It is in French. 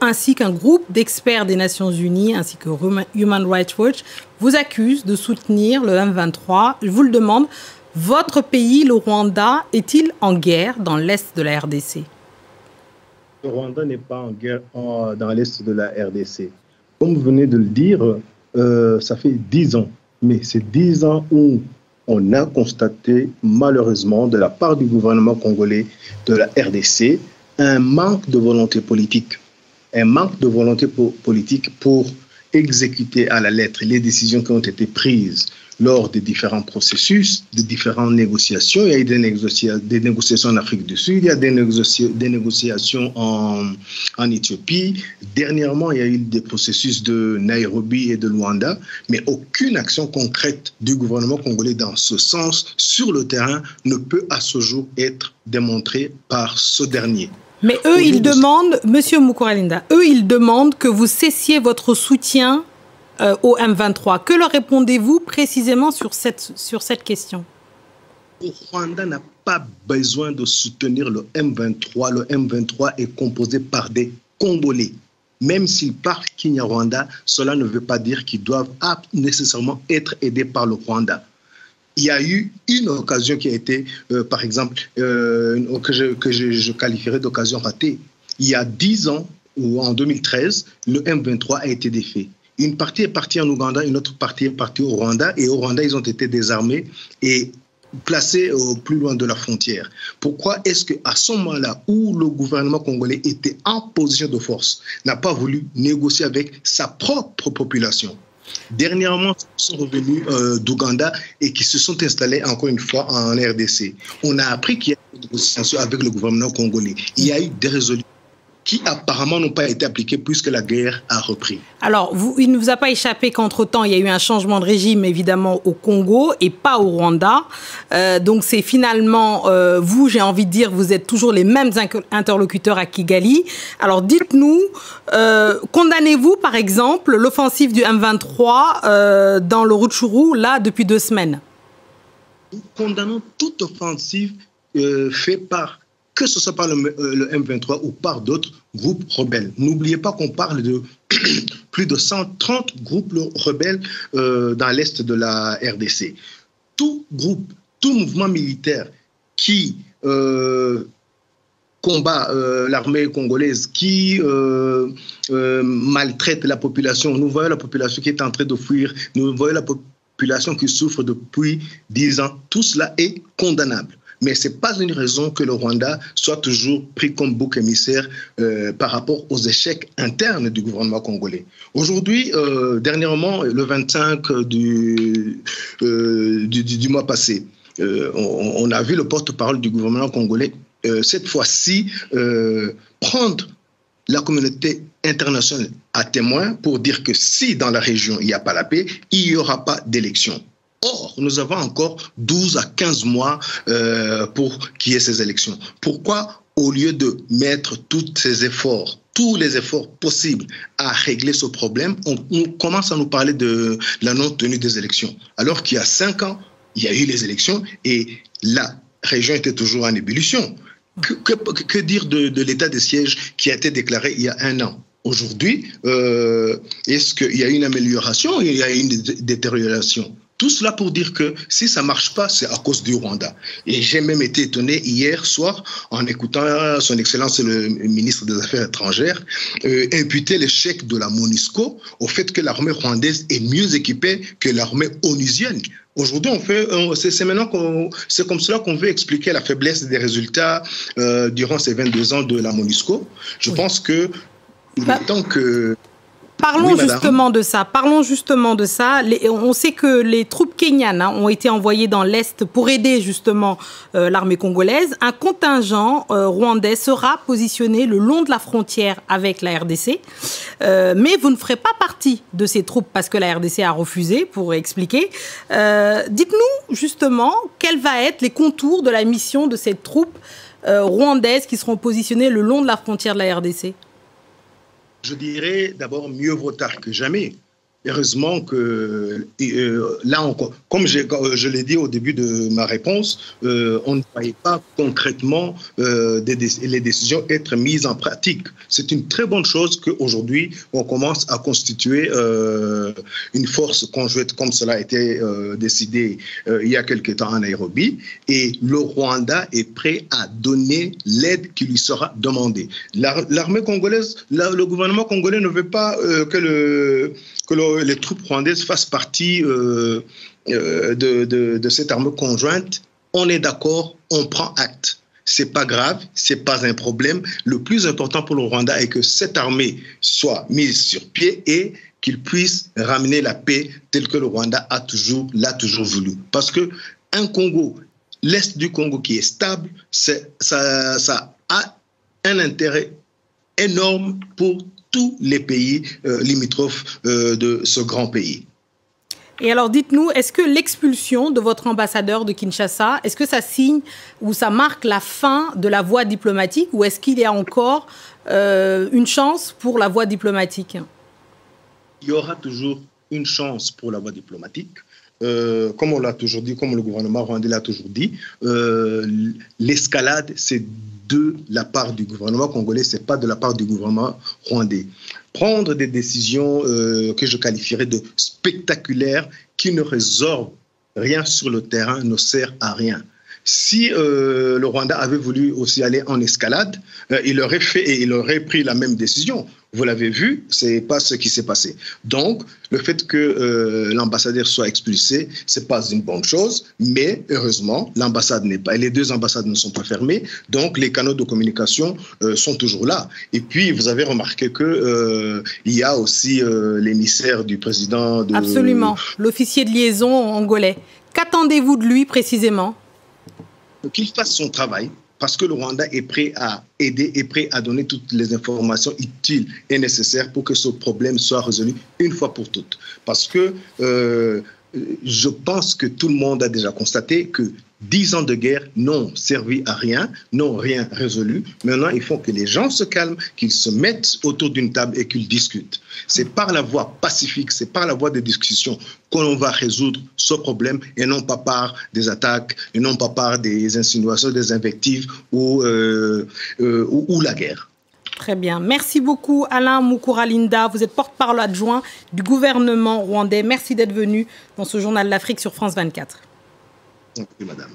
Ainsi qu'un groupe d'experts des Nations Unies, ainsi que Human Rights Watch, vous accusent de soutenir le M23. Je vous le demande, votre pays, le Rwanda, est-il en guerre dans l'est de la RDC? Le Rwanda n'est pas en guerre dans l'est de la RDC. Comme vous venez de le dire, ça fait 10 ans. Mais c'est 10 ans où on a constaté, malheureusement, de la part du gouvernement congolais de la RDC, un manque de volonté politique. Un manque de volonté politique pour exécuter à la lettre les décisions qui ont été prises lors des différents processus, des différentes négociations. Il y a eu des négociations en Afrique du Sud, il y a des négociations en Éthiopie. Dernièrement, il y a eu des processus de Nairobi et de Luanda, mais aucune action concrète du gouvernement congolais dans ce sens sur le terrain ne peut à ce jour être démontrée par ce dernier. Mais eux, ils demandent, Monsieur Mukuralinda, eux, ils demandent que vous cessiez votre soutien au M23. Que leur répondez-vous précisément sur cette question? Le Rwanda n'a pas besoin de soutenir le M23. Le M23 est composé par des Congolais. Même s'ils parlent Kinyarwanda, cela ne veut pas dire qu'ils doivent nécessairement être aidés par le Rwanda. Il y a eu une occasion qui a été, par exemple, que je qualifierais d'occasion ratée. Il y a 10 ans, ou en 2013, le M23 a été défait. Une partie est partie en Ouganda, une autre partie est partie au Rwanda. Et au Rwanda, ils ont été désarmés et placés plus loin de la frontière. Pourquoi est-ce qu'à ce moment-là, où le gouvernement congolais était en position de force, n'a pas voulu négocier avec sa propre population? Dernièrement, ils sont revenus d'Ouganda et qui se sont installés encore une fois en RDC. On a appris qu'il y a eu des négociations avec le gouvernement congolais. Il y a eu des résolutions qui apparemment n'ont pas été appliquées puisque la guerre a repris. Alors, il ne vous a pas échappé qu'entre-temps, il y a eu un changement de régime, évidemment, au Congo et pas au Rwanda. Donc, c'est finalement, vous, j'ai envie de dire, vous êtes toujours les mêmes interlocuteurs à Kigali. Alors, dites-nous, condamnez-vous, par exemple, l'offensive du M23 dans le Rutshuru, là, depuis 2 semaines? Nous condamnons toute offensive faite par que ce soit par le M23 ou par d'autres groupes rebelles. N'oubliez pas qu'on parle de plus de 130 groupes rebelles dans l'est de la RDC. Tout groupe, tout mouvement militaire qui combat l'armée congolaise, qui maltraite la population. Nous voyons la population qui est en train de fuir, nous voyons la population qui souffre depuis 10 ans. Tout cela est condamnable. Mais ce n'est pas une raison que le Rwanda soit toujours pris comme bouc émissaire par rapport aux échecs internes du gouvernement congolais. Aujourd'hui, dernièrement, le 25 du mois passé, on a vu le porte-parole du gouvernement congolais, cette fois-ci, prendre la communauté internationale à témoin pour dire que si dans la région il n'y a pas la paix, il n'y aura pas d'élection. Or, nous avons encore 12 à 15 mois pour qu'il y ait ces élections. Pourquoi, au lieu de mettre tous les efforts possibles à régler ce problème, on commence à nous parler de la non-tenue des élections? Alors qu'il y a 5 ans, il y a eu les élections et la région était toujours en ébullition. Que dire de l'état de siège qui a été déclaré il y a 1 an? Aujourd'hui, est-ce qu'il y a une amélioration ou il y a une détérioration? Tout cela pour dire que si ça ne marche pas, c'est à cause du Rwanda. Et j'ai même été étonné hier soir en écoutant son Excellence le ministre des Affaires étrangères imputer l'échec de la MONUSCO au fait que l'armée rwandaise est mieux équipée que l'armée onusienne. Aujourd'hui, c'est comme cela qu'on veut expliquer la faiblesse des résultats durant ces 22 ans de la MONUSCO. Je pense que il est temps que... Parlons justement de ça. On sait que les troupes kenyanes ont été envoyées dans l'Est pour aider justement l'armée congolaise. Un contingent rwandais sera positionné le long de la frontière avec la RDC. Mais vous ne ferez pas partie de ces troupes parce que la RDC a refusé, pour expliquer. Dites-nous justement quels vont être les contours de la mission de ces troupes rwandaises qui seront positionnées le long de la frontière de la RDC. Je dirais d'abord mieux vaut tard que jamais. heureusement que là encore, comme je l'ai dit au début de ma réponse, on ne voyait pas concrètement les décisions être mises en pratique. C'est une très bonne chose qu'aujourd'hui, on commence à constituer une force conjointe comme cela a été décidé il y a quelque temps en Nairobi. Et le Rwanda est prêt à donner l'aide qui lui sera demandée. L'armée congolaise, le gouvernement congolais ne veut pas que les troupes rwandaises fassent partie de cette armée conjointe. On est d'accord, on prend acte. C'est pas grave, c'est pas un problème. Le plus important pour le Rwanda est que cette armée soit mise sur pied et qu'il puisse ramener la paix telle que le Rwanda l'a toujours voulu. Parce que un Congo, l'Est du Congo qui est stable, ça a un intérêt énorme pour tous les pays limitrophes de ce grand pays. Et alors, dites-nous, est-ce que l'expulsion de votre ambassadeur de Kinshasa, est-ce que ça signe ou ça marque la fin de la voie diplomatique, ou est-ce qu'il y a encore une chance pour la voie diplomatique? Il y aura toujours une chance pour la voie diplomatique. Comme on l'a toujours dit, comme le gouvernement rwandais l'a toujours dit, l'escalade, c'est de la part du gouvernement congolais, ce n'est pas de la part du gouvernement rwandais. Prendre des décisions que je qualifierais de spectaculaires, qui ne résorbent rien sur le terrain, ne sert à rien. Si le Rwanda avait voulu aussi aller en escalade, il aurait fait et il aurait pris la même décision. Vous l'avez vu, ce n'est pas ce qui s'est passé. Donc, le fait que l'ambassadeur soit expulsé, ce n'est pas une bonne chose, mais heureusement, les deux ambassades ne sont pas fermées, donc les canaux de communication sont toujours là. Et puis, vous avez remarqué qu'il y a aussi l'émissaire du président de... Absolument, l'officier de liaison angolais. Qu'attendez-vous de lui précisément? Qu'il fasse son travail, parce que le Rwanda est prêt à aider, est prêt à donner toutes les informations utiles et nécessaires pour que ce problème soit résolu une fois pour toutes. Parce que je pense que tout le monde a déjà constaté que 10 ans de guerre n'ont servi à rien, n'ont rien résolu. Maintenant, il faut que les gens se calment, qu'ils se mettent autour d'une table et qu'ils discutent. C'est par la voie pacifique, c'est par la voie de discussion qu'on va résoudre ce problème et non pas par des attaques, et non pas par des insinuations, des invectives ou la guerre. Très bien. Merci beaucoup, Alain Mukuralinda. Vous êtes porte-parole adjoint du gouvernement rwandais. Merci d'être venu dans ce journal de l'Afrique sur France 24. Merci, madame.